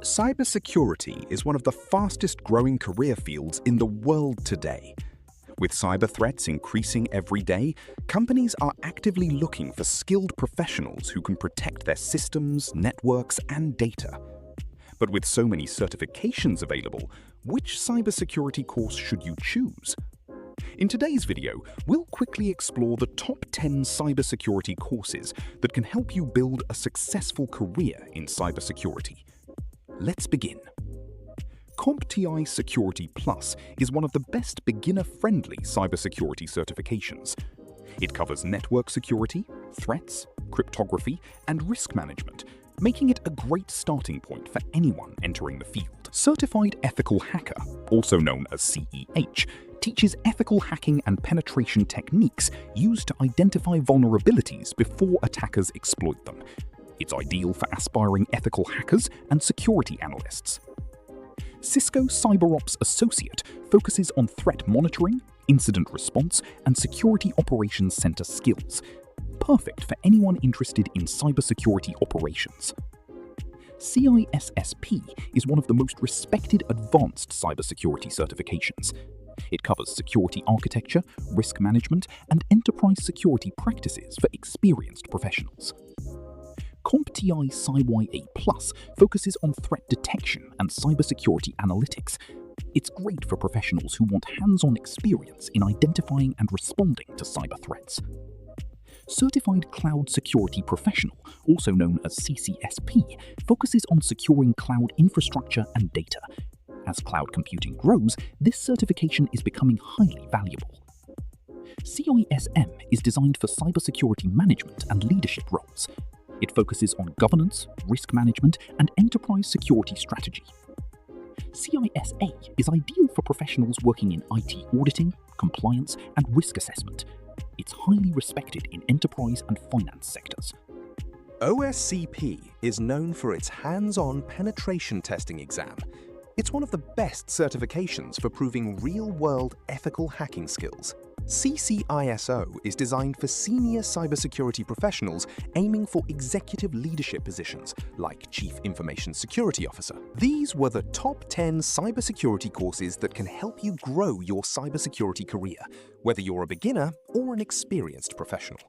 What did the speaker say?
Cybersecurity is one of the fastest growing career fields in the world today. With cyber threats increasing every day, companies are actively looking for skilled professionals who can protect their systems, networks, and data. But with so many certifications available, which cybersecurity course should you choose? In today's video, we'll quickly explore the top 10 cybersecurity courses that can help you build a successful career in cybersecurity. Let's begin. CompTIA Security Plus is one of the best beginner-friendly cybersecurity certifications. It covers network security, threats, cryptography, and risk management, making it a great starting point for anyone entering the field. Certified Ethical Hacker, also known as CEH, teaches ethical hacking and penetration techniques used to identify vulnerabilities before attackers exploit them. It's ideal for aspiring ethical hackers and security analysts. Cisco CyberOps Associate focuses on threat monitoring, incident response, and security operations center skills. Perfect for anyone interested in cybersecurity operations. CISSP is one of the most respected advanced cybersecurity certifications. It covers security architecture, risk management, and enterprise security practices for experienced professionals. CompTIA CyA Plus focuses on threat detection and cybersecurity analytics. It's great for professionals who want hands-on experience in identifying and responding to cyber threats. Certified Cloud Security Professional, also known as CCSP, focuses on securing cloud infrastructure and data. As cloud computing grows, this certification is becoming highly valuable. CISM is designed for cybersecurity management and leadership roles. It focuses on governance, risk management, and enterprise security strategy. CISA is ideal for professionals working in IT auditing, compliance, and risk assessment. It's highly respected in enterprise and finance sectors. OSCP is known for its hands-on penetration testing exam. It's one of the best certifications for proving real-world ethical hacking skills. CCISO is designed for senior cybersecurity professionals aiming for executive leadership positions like Chief Information Security Officer. These were the top 10 cybersecurity courses that can help you grow your cybersecurity career, whether you're a beginner or an experienced professional.